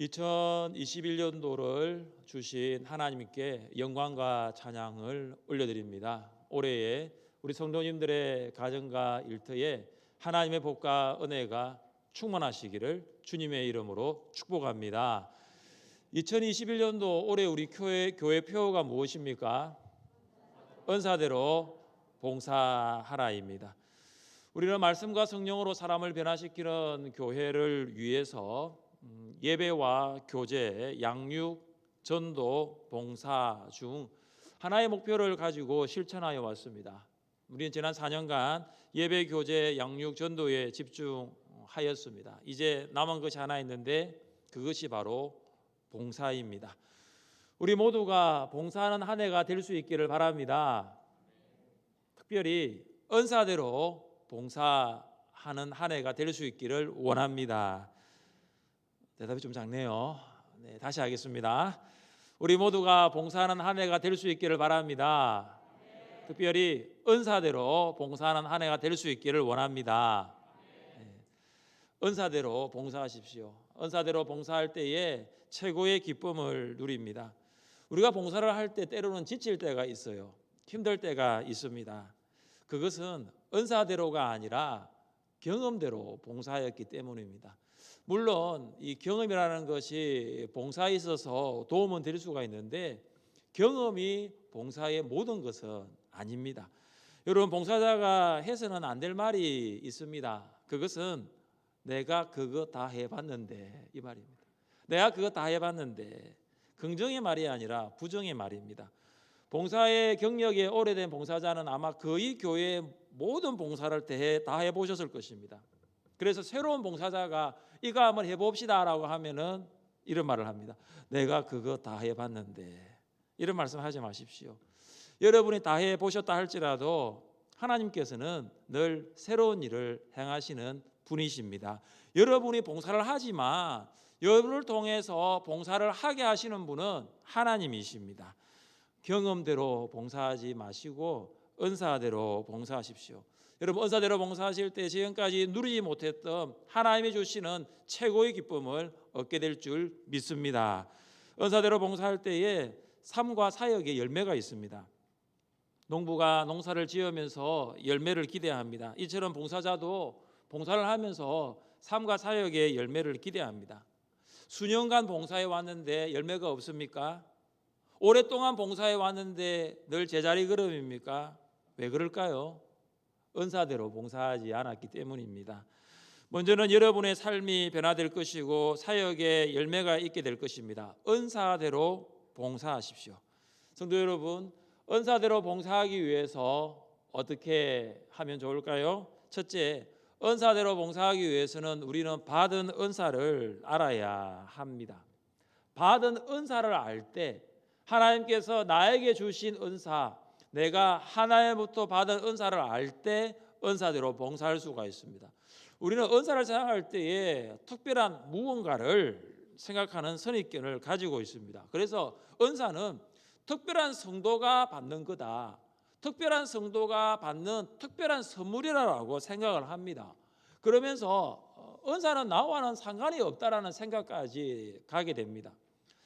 2021년도를 주신 하나님께 영광과 찬양을 올려드립니다. 올해에 우리 성도님들의 가정과 일터에 하나님의 복과 은혜가 충만하시기를 주님의 이름으로 축복합니다. 2021년도 올해 우리 교회 표어가 무엇입니까? 은사대로 봉사하라입니다. 우리는 말씀과 성령으로 사람을 변화시키는 교회를 위해서 예배와 교제, 양육, 전도, 봉사 중 하나의 목표를 가지고 실천하여 왔습니다. 우리는 지난 4년간 예배, 교제, 양육, 전도에 집중하였습니다. 이제 남은 것이 하나 있는데 그것이 바로 봉사입니다. 우리 모두가 봉사하는 한 해가 될 수 있기를 바랍니다. 특별히 은사대로 봉사하는 한 해가 될 수 있기를 원합니다. 대답이 좀 작네요. 네, 다시 하겠습니다. 우리 모두가 봉사하는 한 해가 될 수 있기를 바랍니다. 특별히 은사대로 봉사하는 한 해가 될 수 있기를 원합니다. 네, 은사대로 봉사하십시오. 은사대로 봉사할 때에 최고의 기쁨을 누립니다. 우리가 봉사를 할 때 때로는 지칠 때가 있어요. 힘들 때가 있습니다. 그것은 은사대로가 아니라 경험대로 봉사였기 때문입니다. 물론 이 경험이라는 것이 봉사에 있어서 도움은 될 수가 있는데 경험이 봉사의 모든 것은 아닙니다. 여러분, 봉사자가 해서는 안 될 말이 있습니다. 그것은 내가 그거 다 해봤는데, 이 말입니다. 내가 그거 다 해봤는데, 긍정의 말이 아니라 부정의 말입니다. 봉사의 경력이 오래된 봉사자는 아마 거의 교회의 모든 봉사를 다 해보셨을 것입니다. 그래서 새로운 봉사자가 이거 한번 해봅시다라고 하면은 이런 말을 합니다. 내가 그거 다 해봤는데, 이런 말씀하지 마십시오. 여러분이 다 해보셨다 할지라도 하나님께서는 늘 새로운 일을 행하시는 분이십니다. 여러분이 봉사를 하지만 여러분을 통해서 봉사를 하게 하시는 분은 하나님이십니다. 경험대로 봉사하지 마시고 은사대로 봉사하십시오. 여러분, 은사대로 봉사하실 때 지금까지 누리지 못했던 하나님이 주시는 최고의 기쁨을 얻게 될 줄 믿습니다. 은사대로 봉사할 때에 삶과 사역의 열매가 있습니다. 농부가 농사를 지으면서 열매를 기대합니다. 이처럼 봉사자도 봉사를 하면서 삶과 사역의 열매를 기대합니다. 수년간 봉사해 왔는데 열매가 없습니까? 오랫동안 봉사해 왔는데 늘 제자리 걸음입니까? 왜 그럴까요? 은사대로 봉사하지 않았기 때문입니다. 먼저는 여러분의 삶이 변화될 것이고 사역에 열매가 있게 될 것입니다. 은사대로 봉사하십시오. 성도 여러분, 은사대로 봉사하기 위해서 어떻게 하면 좋을까요? 첫째, 은사대로 봉사하기 위해서는 우리는 받은 은사를 알아야 합니다. 받은 은사를 알 때 하나님께서 나에게 주신 은사, 내가 하나님부터 받은 은사를 알 때 은사대로 봉사할 수가 있습니다. 우리는 은사를 생각할 때에 특별한 무언가를 생각하는 선입견을 가지고 있습니다. 그래서 은사는 특별한 성도가 받는 거다, 특별한 성도가 받는 특별한 선물이라고 생각을 합니다. 그러면서 은사는 나와는 상관이 없다라는 생각까지 가게 됩니다.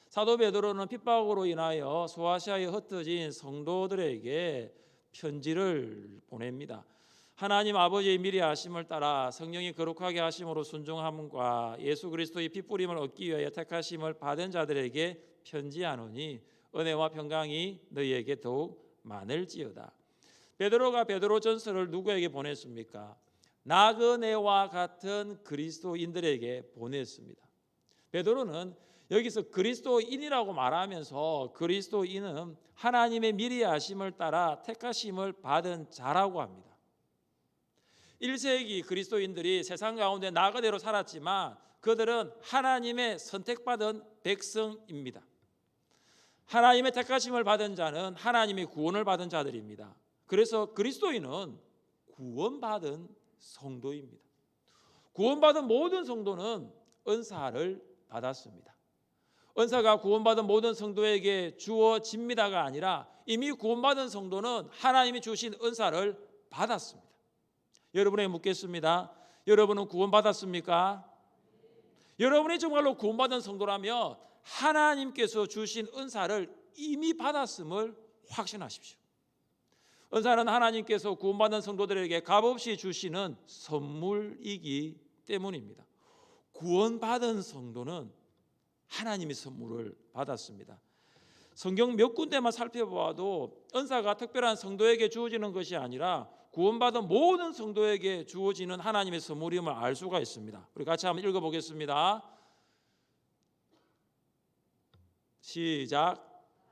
사도 베드로는 핍박으로 인하여 소아시아에 흩어진 성도들에게 편지를 보냅니다. 하나님 아버지의 미리 하심을 따라 성령이 거룩하게 하심으로 순종함과 예수 그리스도의 핏부림을 얻기 위하여 택하심을 받은 자들에게 편지하노니 은혜와 평강이 너희에게 더욱 많을지어다. 베드로가 베드로전서를 누구에게 보냈습니까? 나그네와 같은 그리스도인들에게 보냈습니다. 베드로는 여기서 그리스도인이라고 말하면서 그리스도인은 하나님의 미리 하심을 따라 택하심을 받은 자라고 합니다. 1세기 그리스도인들이 세상 가운데 나그네로 살았지만 그들은 하나님의 선택받은 백성입니다. 하나님의 택하심을 받은 자는 하나님의 구원을 받은 자들입니다. 그래서 그리스도인은 구원받은 성도입니다. 구원받은 모든 성도는 은사를 받았습니다. 은사가 구원받은 모든 성도에게 주어집니다가 아니라 이미 구원받은 성도는 하나님이 주신 은사를 받았습니다. 여러분에게 묻겠습니다. 여러분은 구원받았습니까? 여러분이 정말로 구원받은 성도라면 하나님께서 주신 은사를 이미 받았음을 확신하십시오. 은사는 하나님께서 구원받은 성도들에게 값없이 주시는 선물이기 때문입니다. 구원받은 성도는 하나님의 선물을 받았습니다. 성경 몇 군데만 살펴보아도 은사가 특별한 성도에게 주어지는 것이 아니라 구원받은 모든 성도에게 주어지는 하나님의 선물임을 알 수가 있습니다. 우리 같이 한번 읽어보겠습니다. 시작.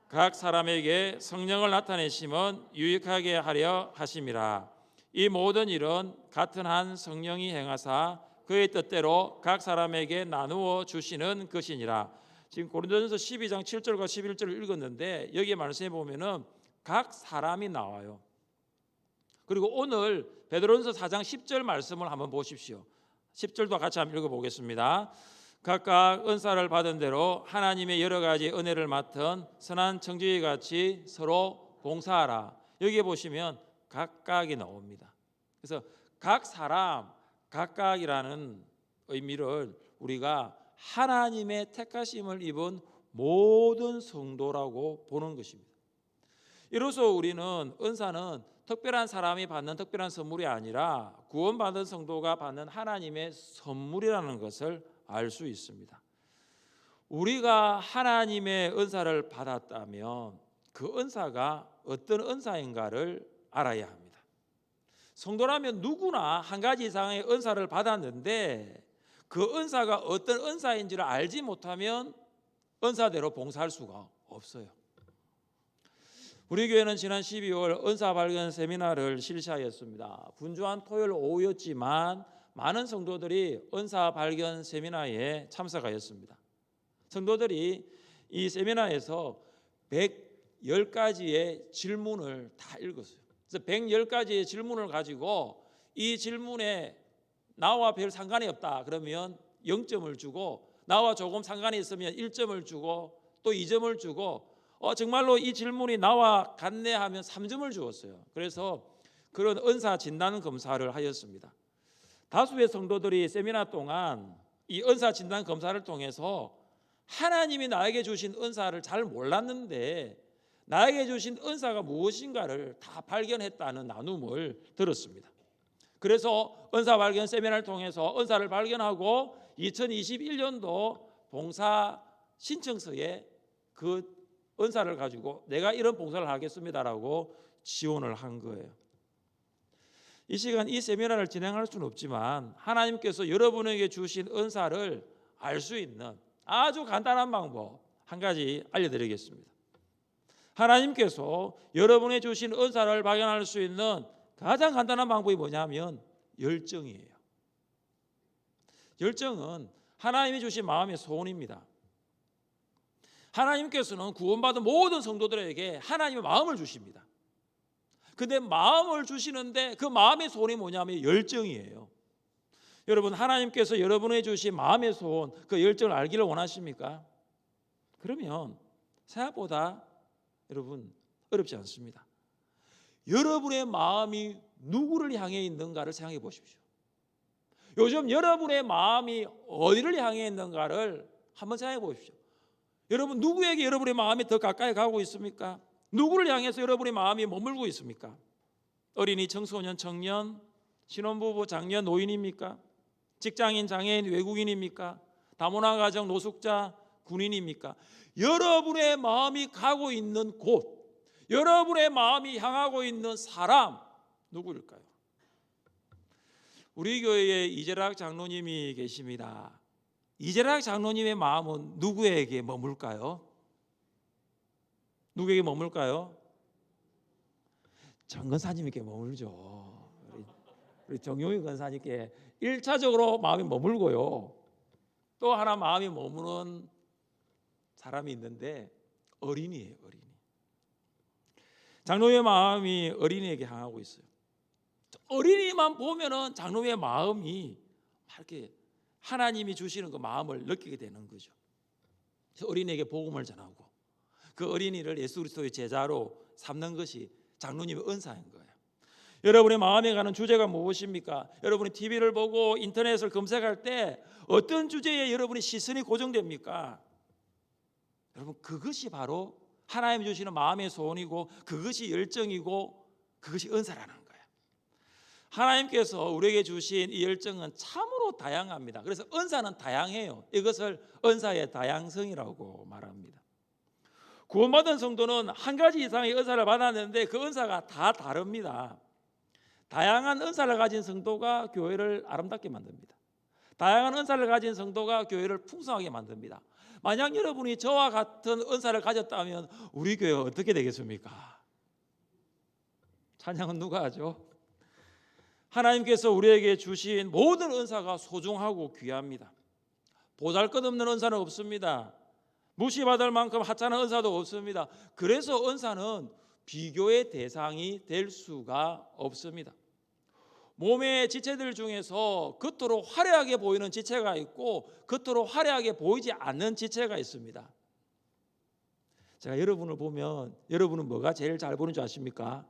각 사람에게 성령을 나타내심은 유익하게 하려 하심이라. 이 모든 일은 같은 한 성령이 행하사 그의 뜻대로 각 사람에게 나누어 주시는 것이니라. 지금 고린도전서 12장 7절과 11절을 읽었는데 여기에 말씀해 보면은 각 사람이 나와요. 그리고 오늘 베드로전서 4장 10절 말씀을 한번 보십시오. 10절도 같이 한번 읽어보겠습니다. 각각 은사를 받은 대로 하나님의 여러 가지 은혜를 맡은 선한 청지기 같이 서로 봉사하라. 여기에 보시면 각각이 나옵니다. 그래서 각 사람 각각이라는 의미를 우리가 하나님의 택하심을 입은 모든 성도라고 보는 것입니다. 이로써 우리는 은사는 특별한 사람이 받는 특별한 선물이 아니라 구원받은 성도가 받는 하나님의 선물이라는 것을 알 수 있습니다. 우리가 하나님의 은사를 받았다면 그 은사가 어떤 은사인가를 알아야 합니다. 성도라면 누구나 한 가지 이상의 은사를 받았는데 그 은사가 어떤 은사인지를 알지 못하면 은사대로 봉사할 수가 없어요. 우리 교회는 지난 12월 은사 발견 세미나를 실시하였습니다. 분주한 토요일 오후였지만 많은 성도들이 은사 발견 세미나에 참석하였습니다. 성도들이 이 세미나에서 110가지의 질문을 다 읽었어요. 그래서 110가지의 질문을 가지고 이 질문에 나와 별 상관이 없다 그러면 0점을 주고 나와 조금 상관이 있으면 1점을 주고 또 2점을 주고 정말로 이 질문이 나와 같네 하면 3점을 주었어요. 그래서 그런 은사 진단 검사를 하였습니다. 다수의 성도들이 세미나 동안 이 은사 진단 검사를 통해서 하나님이 나에게 주신 은사를 잘 몰랐는데 나에게 주신 은사가 무엇인가를 다 발견했다는 나눔을 들었습니다. 그래서 은사 발견 세미나를 통해서 은사를 발견하고 2021년도 봉사 신청서에 그 은사를 가지고 내가 이런 봉사를 하겠습니다라고 지원을 한 거예요. 이 시간 이 세미나를 진행할 수는 없지만 하나님께서 여러분에게 주신 은사를 알 수 있는 아주 간단한 방법 한 가지 알려드리겠습니다. 하나님께서 여러분의 주신 은사를 발견할 수 있는 가장 간단한 방법이 뭐냐면 열정이에요. 열정은 하나님이 주신 마음의 소원입니다. 하나님께서는 구원받은 모든 성도들에게 하나님의 마음을 주십니다. 근데 마음을 주시는데 그 마음의 소원이 뭐냐면 열정이에요. 여러분 하나님께서 여러분에게 주신 마음의 소원 그 열정을 알기를 원하십니까? 그러면 생각보다 여러분 어렵지 않습니다. 여러분의 마음이 누구를 향해 있는가를 생각해 보십시오. 요즘 여러분의 마음이 어디를 향해 있는가를 한번 생각해 보십시오. 여러분 누구에게 여러분의 마음이 더 가까이 가고 있습니까? 누구를 향해서 여러분의 마음이 머물고 있습니까? 어린이, 청소년, 청년, 신혼부부, 장년, 노인입니까? 직장인, 장애인, 외국인입니까? 다문화 가정, 노숙자, 군인입니까? 여러분의 마음이 가고 있는 곳, 여러분의 마음이 향하고 있는 사람 누구일까요? 우리 교회에 이재락 장로님이 계십니다. 이재락 장로님의 마음은 누구에게 머물까요? 누구에게 머물까요? 정 권사님께 머물죠. 우리 정용희 권사님께 1차적으로 마음이 머물고요. 또 하나 마음이 머무는 사람이 있는데 어린이에요. 어린이. 장로의 마음이 어린이에게 향하고 있어요. 어린이만 보면은 장로의 마음이 이렇게 하나님이 주시는 그 마음을 느끼게 되는 거죠. 그래서 어린이에게 복음을 전하고 그 어린이를 예수 그리스도의 제자로 삼는 것이 장로님의 은사인 거예요. 여러분의 마음에 가는 주제가 무엇입니까? 여러분이 TV를 보고 인터넷을 검색할 때 어떤 주제에 여러분의 시선이 고정됩니까? 여러분, 그것이 바로 하나님 주시는 마음의 소원이고 그것이 열정이고 그것이 은사라는 거예요. 하나님께서 우리에게 주신 이 열정은 참으로 다양합니다. 그래서 은사는 다양해요. 이것을 은사의 다양성이라고 말합니다. 구원받은 성도는 한 가지 이상의 은사를 받았는데 그 은사가 다 다릅니다. 다양한 은사를 가진 성도가 교회를 아름답게 만듭니다. 다양한 은사를 가진 성도가 교회를 풍성하게 만듭니다. 만약 여러분이 저와 같은 은사를 가졌다면 우리 교회가 어떻게 되겠습니까? 찬양은 누가 하죠? 하나님께서 우리에게 주신 모든 은사가 소중하고 귀합니다. 보잘것없는 은사는 없습니다. 무시받을 만큼 하찮은 은사도 없습니다. 그래서 은사는 비교의 대상이 될 수가 없습니다. 몸의 지체들 중에서 겉으로 화려하게 보이는 지체가 있고 겉으로 화려하게 보이지 않는 지체가 있습니다. 제가 여러분을 보면 여러분은 뭐가 제일 잘 보는 줄 아십니까?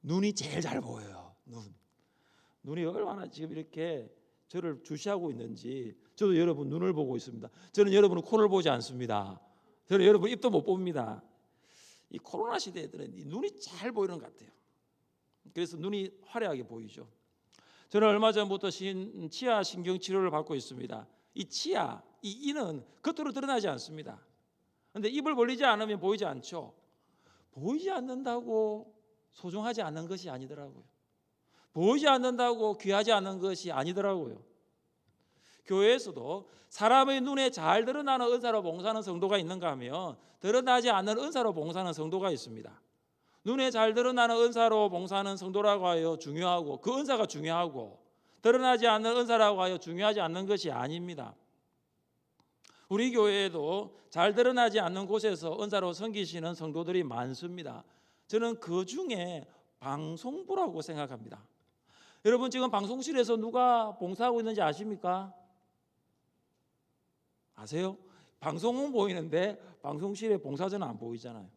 눈이 제일 잘 보여요. 눈이 얼마나 지금 이렇게 저를 주시하고 있는지. 저도 여러분 눈을 보고 있습니다. 저는 여러분은 코를 보지 않습니다. 저는 여러분 입도 못 봅니다. 이 코로나 시대에는 눈이 잘 보이는 것 같아요. 그래서 눈이 화려하게 보이죠. 저는 얼마 전부터 치아 신경 치료를 받고 있습니다. 이 치아, 이 이는 겉으로 드러나지 않습니다. 그런데 입을 벌리지 않으면 보이지 않죠. 보이지 않는다고 소중하지 않는 것이 아니더라고요. 보이지 않는다고 귀하지 않은 것이 아니더라고요. 교회에서도 사람의 눈에 잘 드러나는 은사로 봉사하는 성도가 있는가 하면 드러나지 않는 은사로 봉사하는 성도가 있습니다. 눈에 잘 드러나는 은사로 봉사하는 성도라고 하여 중요하고 그 은사가 중요하고 드러나지 않는 은사라고 하여 중요하지 않는 것이 아닙니다. 우리 교회에도 잘 드러나지 않는 곳에서 은사로 섬기시는 성도들이 많습니다. 저는 그 중에 방송부라고 생각합니다. 여러분 지금 방송실에서 누가 봉사하고 있는지 아십니까? 아세요? 방송은 보이는데 방송실에 봉사자는 안 보이잖아요.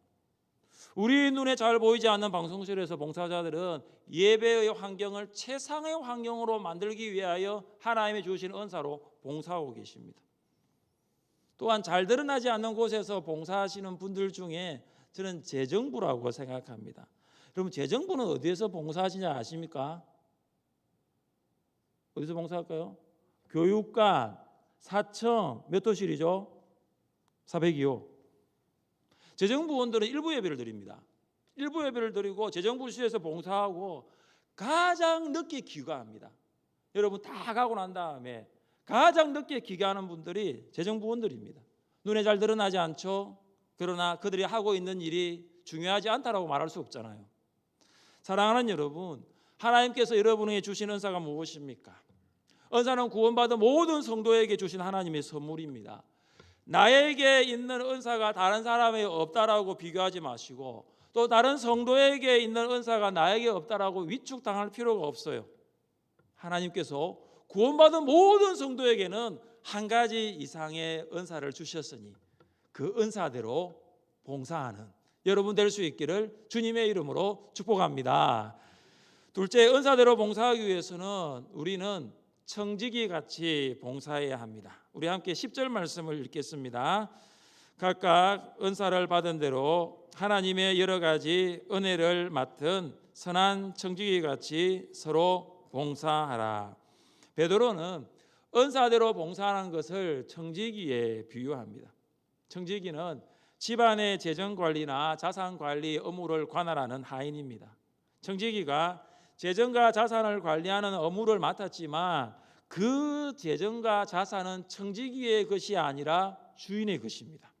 우리 눈에 잘 보이지 않는 방송실에서 봉사자들은 예배의 환경을 최상의 환경으로 만들기 위하여 하나님이 주신 은사로 봉사하고 계십니다. 또한 잘 드러나지 않는 곳에서 봉사하시는 분들 중에 저는 재정부라고 생각합니다. 여러분 재정부는 어디에서 봉사하시냐 아십니까? 어디서 봉사할까요? 교육관, 사청, 몇 호실이죠? 402호. 재정부원들은 일부 예배를 드립니다. 일부 예배를 드리고 재정부실에서 봉사하고 가장 늦게 귀가합니다. 여러분 다 가고 난 다음에 가장 늦게 귀가하는 분들이 재정부원들입니다. 눈에 잘 드러나지 않죠. 그러나 그들이 하고 있는 일이 중요하지 않다라고 말할 수 없잖아요. 사랑하는 여러분, 하나님께서 여러분에게 주신 은사가 무엇입니까? 은사는 구원받은 모든 성도에게 주신 하나님의 선물입니다. 나에게 있는 은사가 다른 사람에게 없다라고 비교하지 마시고 또 다른 성도에게 있는 은사가 나에게 없다라고 위축당할 필요가 없어요. 하나님께서 구원받은 모든 성도에게는 한 가지 이상의 은사를 주셨으니 그 은사대로 봉사하는 여러분 될 수 있기를 주님의 이름으로 축복합니다. 둘째, 은사대로 봉사하기 위해서는 우리는 청지기 같이 봉사해야 합니다. 우리 함께 10절 말씀을 읽겠습니다. 각각 은사를 받은 대로 하나님의 여러 가지 은혜를 맡은 선한 청지기 같이 서로 봉사하라. 베드로는 은사대로 봉사하는 것을 청지기에 비유합니다. 청지기는 집안의 재정관리나 자산관리 업무를 관할하는 하인입니다. 청지기가 재정과 자산을 관리하는 업무를 맡았지만 그 재정과 자산은 청지기의 것이 아니라 주인의 것입니다.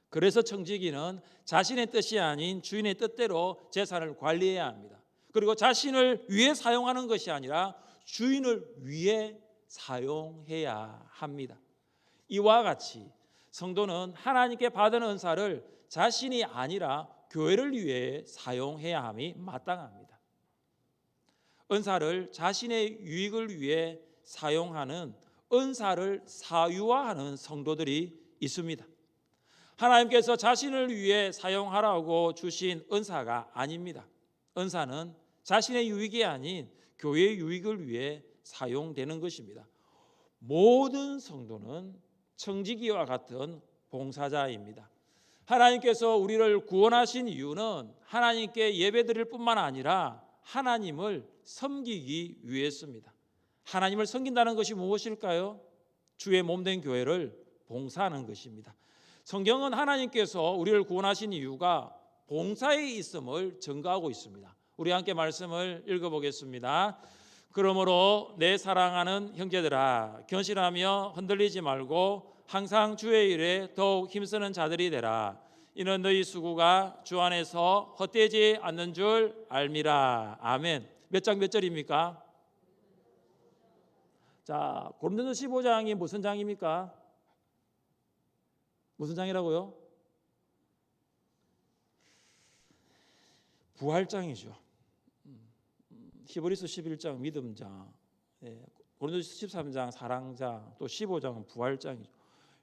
그래서 청지기는 자신의 뜻이 아닌 주인의 뜻대로 재산을 관리해야 합니다. 그리고 자신을 위해 사용하는 것이 아니라 주인을 위해 사용해야 합니다. 이와 같이 성도는 하나님께 받은 은사를 자신이 아니라 교회를 위해 사용해야 함이 마땅합니다. 은사를 자신의 유익을 위해 사용하는 은사를 사유화하는 성도들이 있습니다. 하나님께서 자신을 위해 사용하라고 주신 은사가 아닙니다. 은사는 자신의 유익이 아닌 교회의 유익을 위해 사용되는 것입니다. 모든 성도는 청지기와 같은 봉사자입니다. 하나님께서 우리를 구원하신 이유는 하나님께 예배드릴 뿐만 아니라 하나님을 섬기기 위해서입니다. 하나님을 섬긴다는 것이 무엇일까요? 주의 몸된 교회를 봉사하는 것입니다. 성경은 하나님께서 우리를 구원하신 이유가 봉사에 있음을 증거하고 있습니다. 우리 함께 말씀을 읽어보겠습니다. 그러므로 내 사랑하는 형제들아, 견실하며 흔들리지 말고 항상 주의 일에 더욱 힘쓰는 자들이 되라. 이는 너희 수고가 주 안에서 헛되지 않는 줄 알미라. 아멘. 몇 장 몇 절입니까? 자, 고린도서 15장이 무슨 장입니까? 무슨 장이라고요? 부활장이죠. 히브리서 11장 믿음장, 고린도서 13장 사랑장, 또 15장은 부활장이죠.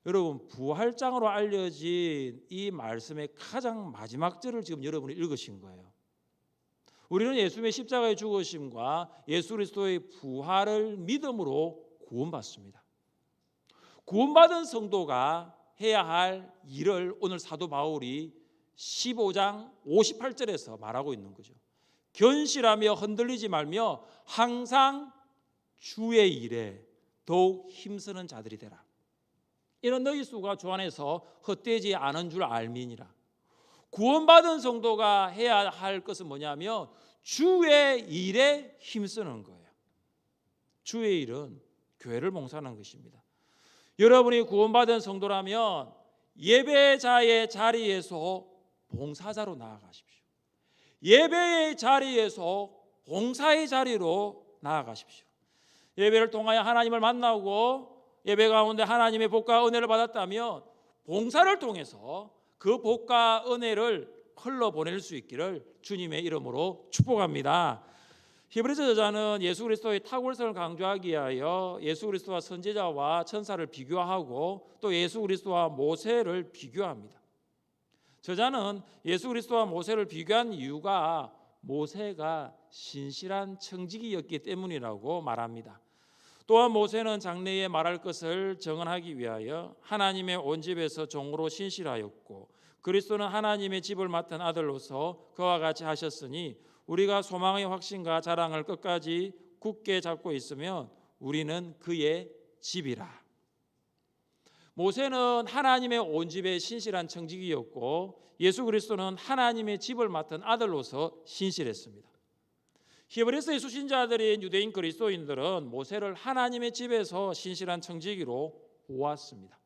여러분, 부활장으로 알려진 이 말씀의 가장 마지막 절을 지금 여러분이 읽으신 거예요. 우리는 예수님의 십자가의 죽으심과 예수 그리스도의 부활을 믿음으로 구원받습니다. 구원받은 성도가 해야 할 일을 오늘 사도 바울이 15장 58절에서 말하고 있는 거죠. 견실하며 흔들리지 말며 항상 주의 일에 더욱 힘쓰는 자들이 되라. 이는 너희 수가 주 안에서 헛되지 않은 줄 알미니라. 구원받은 성도가 해야 할 것은 뭐냐면 주의 일에 힘쓰는 거예요. 주의 일은 교회를 봉사하는 것입니다. 여러분이 구원받은 성도라면 예배자의 자리에서 봉사자로 나아가십시오. 예배의 자리에서 봉사의 자리로 나아가십시오. 예배를 통하여 하나님을 만나고 예배 가운데 하나님의 복과 은혜를 받았다면 봉사를 통해서 그 복과 은혜를 흘러보낼 수 있기를 주님의 이름으로 축복합니다. 히브리서 저자는 예수 그리스도의 탁월성을 강조하기 위하여 예수 그리스도와 선지자와 천사를 비교하고 또 예수 그리스도와 모세를 비교합니다. 저자는 예수 그리스도와 모세를 비교한 이유가 모세가 신실한 청지기였기 때문이라고 말합니다. 또한 모세는 장래에 말할 것을 정언하기 위하여 하나님의 온 집에서 종으로 신실하였고 그리스도는 하나님의 집을 맡은 아들로서 그와 같이 하셨으니 우리가 소망의 확신과 자랑을 끝까지 굳게 잡고 있으면 우리는 그의 집이라. 모세는 하나님의 온 집의 신실한 청지기였고 예수 그리스도는 하나님의 집을 맡은 아들로서 신실했습니다. 히브리서의 수신자들인 유대인 그리스도인들은 모세를 하나님의 집에서 신실한 청지기로 보았습니다.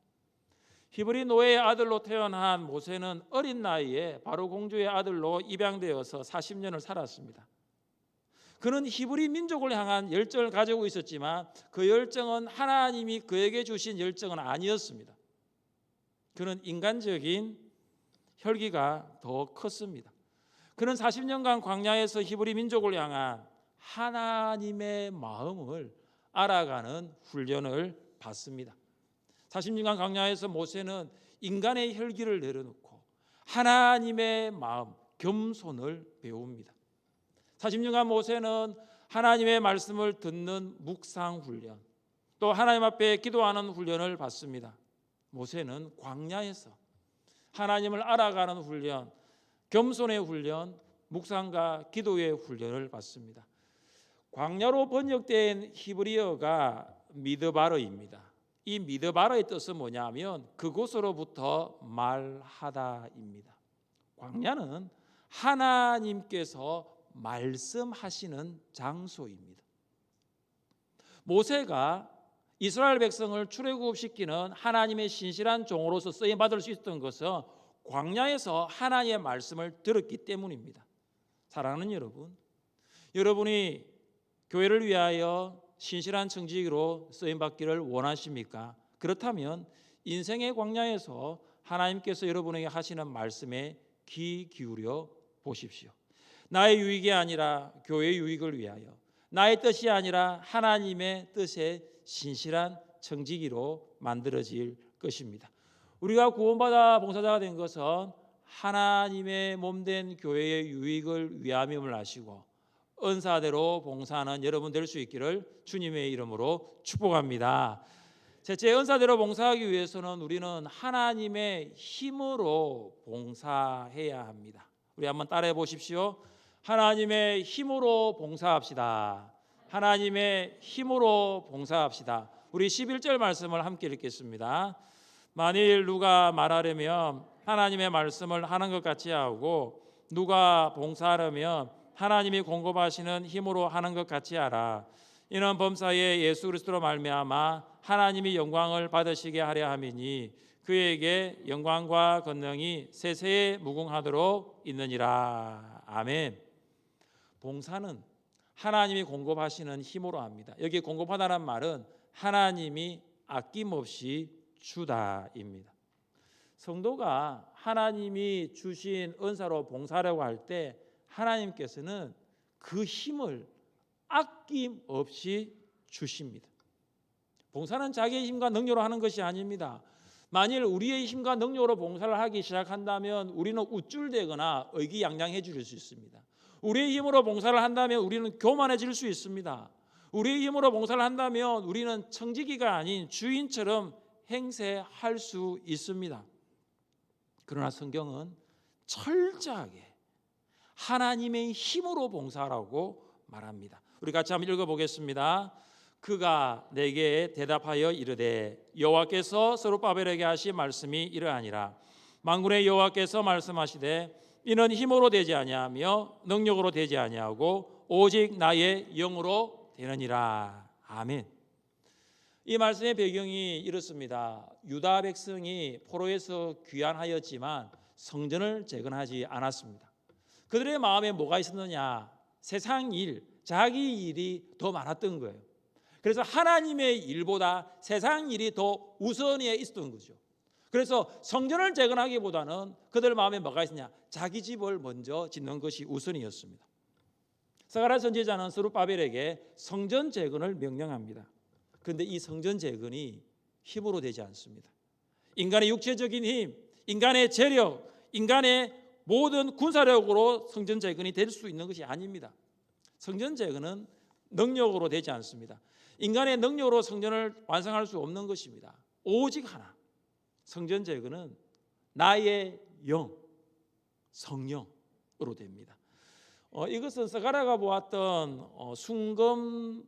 히브리 노예의 아들로 태어난 모세는 어린 나이에 바로 공주의 아들로 입양되어서 40년을 살았습니다. 그는 히브리 민족을 향한 열정을 가지고 있었지만 그 열정은 하나님이 그에게 주신 열정은 아니었습니다. 그는 인간적인 혈기가 더 컸습니다. 그는 40년간 광야에서 히브리 민족을 향한 하나님의 마음을 알아가는 훈련을 받습니다. 40년간 광야에서 모세는 인간의 혈기를 내려놓고 하나님의 마음, 겸손을 배웁니다. 40년간 모세는 하나님의 말씀을 듣는 묵상 훈련, 또 하나님 앞에 기도하는 훈련을 받습니다. 모세는 광야에서 하나님을 알아가는 훈련, 겸손의 훈련, 묵상과 기도의 훈련을 받습니다. 광야로 번역된 히브리어가 미드바르입니다. 이 미드바르의 뜻은 뭐냐면 그곳으로부터 말하다입니다. 광야는 하나님께서 말씀하시는 장소입니다. 모세가 이스라엘 백성을 출애굽시키는 하나님의 신실한 종으로서 쓰임 받을 수 있었던 것은 광야에서 하나님의 말씀을 들었기 때문입니다. 사랑하는 여러분, 여러분이 교회를 위하여 신실한 청지기로 쓰임 받기를 원하십니까? 그렇다면 인생의 광야에서 하나님께서 여러분에게 하시는 말씀에 귀 기울여 보십시오. 나의 유익이 아니라 교회의 유익을 위하여, 나의 뜻이 아니라 하나님의 뜻에 신실한 청지기로 만들어질 것입니다. 우리가 구원받아 봉사자가 된 것은 하나님의 몸된 교회의 유익을 위함임을 아시고 은사대로 봉사하는 여러분 될 수 있기를 주님의 이름으로 축복합니다. 셋째, 은사대로 봉사하기 위해서는 우리는 하나님의 힘으로 봉사해야 합니다. 우리 한번 따라해 보십시오. 하나님의 힘으로 봉사합시다. 하나님의 힘으로 봉사합시다. 우리 11절 말씀을 함께 읽겠습니다. 만일 누가 말하려면 하나님의 말씀을 하는 것 같이 하고 누가 봉사하려면 하나님이 공급하시는 힘으로 하는 것 같이 하라. 이는 범사에 예수 그리스도로 말미암아 하나님이 영광을 받으시게 하려 함이니 그에게 영광과 권능이 세세에 무궁하도록 있느니라. 아멘. 봉사는 하나님이 공급하시는 힘으로 합니다. 여기 공급하다는 말은 하나님이 아낌없이 주다입니다. 성도가 하나님이 주신 은사로 봉사하려고 할 때 하나님께서는 그 힘을 아낌없이 주십니다. 봉사는 자기의 힘과 능력으로 하는 것이 아닙니다. 만일 우리의 힘과 능력으로 봉사를 하기 시작한다면 우리는 우쭐대거나 의기양양해질 수 있습니다. 우리의 힘으로 봉사를 한다면 우리는 교만해질 수 있습니다. 우리의 힘으로 봉사를 한다면 우리는 청지기가 아닌 주인처럼 행세할 수 있습니다. 그러나 성경은 철저하게 하나님의 힘으로 봉사하라고 말합니다. 우리 같이 한번 읽어보겠습니다. 그가 내게 대답하여 이르되 여호와께서 스룹바벨에게 하신 말씀이 이러하니라. 만군의 여호와께서 말씀하시되 이는 힘으로 되지 아니하며 능력으로 되지 아니하고 오직 나의 영으로 되느니라. 아멘. 이 말씀의 배경이 이렇습니다. 유다 백성이 포로에서 귀환하였지만 성전을 재건하지 않았습니다. 그들의 마음에 뭐가 있었느냐? 세상 일, 자기 일이 더 많았던 거예요. 그래서 하나님의 일보다 세상 일이 더 우선에 있었던 거죠. 그래서 성전을 재건하기보다는 그들 마음에 뭐가 있었냐? 자기 집을 먼저 짓는 것이 우선이었습니다. 스가랴 선지자는 스룹바벨에게 성전 재건을 명령합니다. 그런데 이 성전 재건이 힘으로 되지 않습니다. 인간의 육체적인 힘, 인간의 재력, 인간의 모든 군사력으로 성전 재건이 될 수 있는 것이 아닙니다. 성전 재건은 능력으로 되지 않습니다. 인간의 능력으로 성전을 완성할 수 없는 것입니다. 오직 하나, 성전 재건은 나의 영, 성령으로 됩니다. 이것은 스가랴가 보았던 순금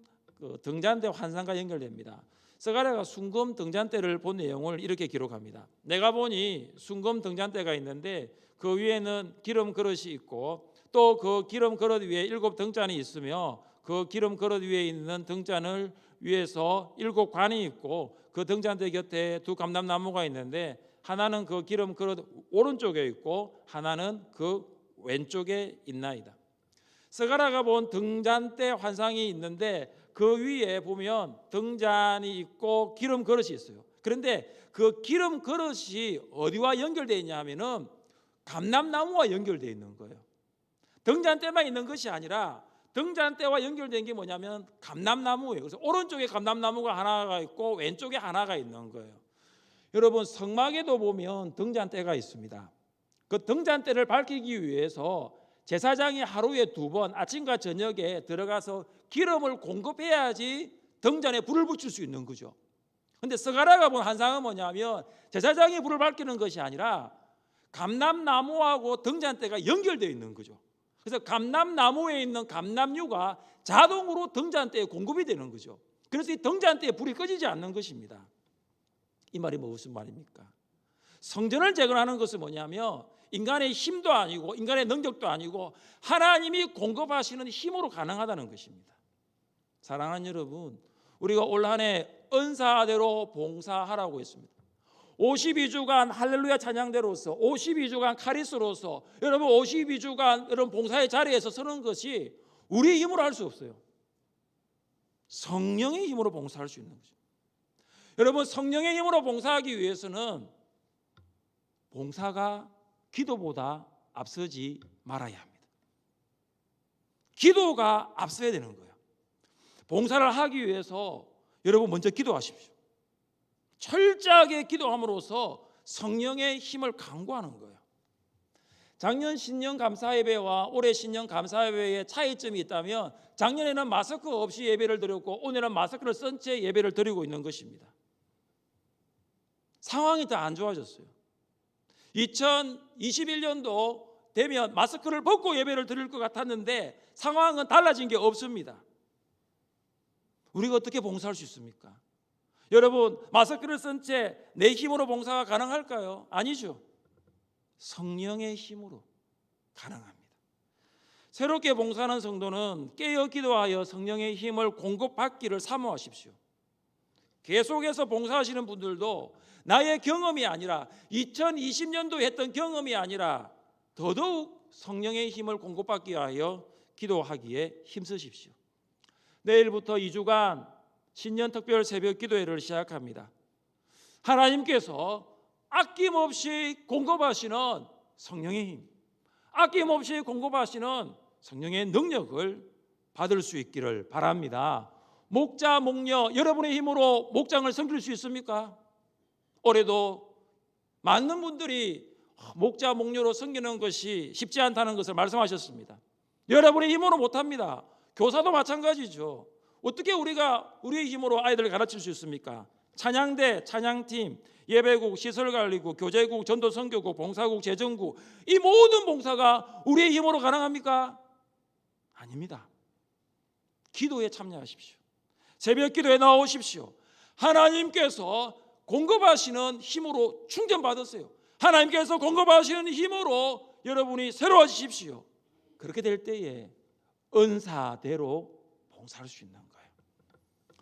등잔대 환상과 연결됩니다. 스가랴가 순금 등잔대를 본 내용을 이렇게 기록합니다. 내가 보니 순금 등잔대가 있는데 그 위에는 기름 그릇이 있고 또 그 기름 그릇 위에 7 등잔이 있으며 그 기름 그릇 위에 있는 등잔을 위에서 7 관이 있고 그 등잔대 곁에 2 감람나무가 있는데 하나는 그 기름 그릇 오른쪽에 있고 하나는 그 왼쪽에 있나이다. 스가랴가 본 등잔대 환상이 있는데 그 위에 보면 등잔이 있고 기름 그릇이 있어요. 그런데 그 기름 그릇이 어디와 연결되어 있냐 하면은 감람나무와 연결되어 있는 거예요. 등잔대만 있는 것이 아니라 등잔대와 연결된 게 뭐냐면 감람나무예요. 그래서 오른쪽에 감람나무가 하나가 있고 왼쪽에 하나가 있는 거예요. 여러분 성막에도 보면 등잔대가 있습니다. 그 등잔대를 밝히기 위해서 제사장이 하루에 2번 아침과 저녁에 들어가서 기름을 공급해야지 등잔에 불을 붙일 수 있는 거죠. 그런데 스가랴가 본 환상은 뭐냐면 제사장이 불을 밝히는 것이 아니라 감람나무하고 등잔대가 연결되어 있는 거죠. 그래서 감람나무에 있는 감람류가 자동으로 등잔대에 공급이 되는 거죠. 그래서 이 등잔대에 불이 꺼지지 않는 것입니다. 이 말이 무슨 말입니까? 성전을 재건하는 것은 뭐냐면 인간의 힘도 아니고 인간의 능력도 아니고 하나님이 공급하시는 힘으로 가능하다는 것입니다. 사랑하는 여러분, 우리가 올 한 해 은사대로 봉사하라고 했습니다. 52주간 할렐루야 찬양대로서 52주간 카리스로서 여러분 52주간 여러분 봉사의 자리에서 서는 것이 우리의 힘으로 할 수 없어요. 성령의 힘으로 봉사할 수 있는 거죠. 여러분 성령의 힘으로 봉사하기 위해서는 봉사가 기도보다 앞서지 말아야 합니다. 기도가 앞서야 되는 거예요. 봉사를 하기 위해서 여러분 먼저 기도하십시오. 철저하게 기도함으로써 성령의 힘을 강구하는 거예요. 작년 신년 감사예배와 올해 신년 감사예배의 차이점이 있다면 작년에는 마스크 없이 예배를 드렸고 오늘은 마스크를 쓴 채 예배를 드리고 있는 것입니다. 상황이 더 안 좋아졌어요. 2021년도 되면 마스크를 벗고 예배를 드릴 것 같았는데 상황은 달라진 게 없습니다. 우리가 어떻게 봉사할 수 있습니까? 여러분, 마스크를 쓴 채 내 힘으로 봉사가 가능할까요? 아니죠. 성령의 힘으로 가능합니다. 새롭게 봉사하는 성도는 깨어 기도하여 성령의 힘을 공급받기를 사모하십시오. 계속해서 봉사하시는 분들도 나의 경험이 아니라 2020년도에 했던 경험이 아니라 더더욱 성령의 힘을 공급받기 위하여 기도하기에 힘쓰십시오. 내일부터 2주간 신년 특별 새벽 기도회를 시작합니다. 하나님께서 아낌없이 공급하시는 성령의 힘, 아낌없이 공급하시는 성령의 능력을 받을 수 있기를 바랍니다. 목자, 목녀, 여러분의 힘으로 목장을 섬길 수 있습니까? 올해도 많은 분들이 목자, 목녀로 섬기는 것이 쉽지 않다는 것을 말씀하셨습니다. 여러분의 힘으로 못합니다. 교사도 마찬가지죠. 어떻게 우리가 우리의 힘으로 아이들을 가르칠 수 있습니까? 찬양대, 찬양팀, 예배국, 시설관리국, 교제국, 전도선교국, 봉사국, 재정국, 이 모든 봉사가 우리의 힘으로 가능합니까? 아닙니다. 기도에 참여하십시오. 새벽 기도에 나오십시오. 하나님께서 공급하시는 힘으로 충전받으세요. 하나님께서 공급하시는 힘으로 여러분이 새로워지십시오. 그렇게 될 때에 은사대로 봉사할 수 있는 거예요.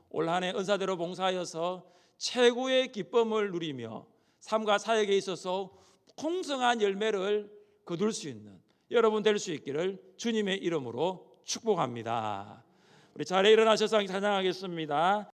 올 한 해 은사대로 봉사하여서 최고의 기쁨을 누리며 삶과 사역에 있어서 풍성한 열매를 거둘 수 있는 여러분 될 수 있기를 주님의 이름으로 축복합니다. 우리 자리에 일어나셔서 찬양하겠습니다.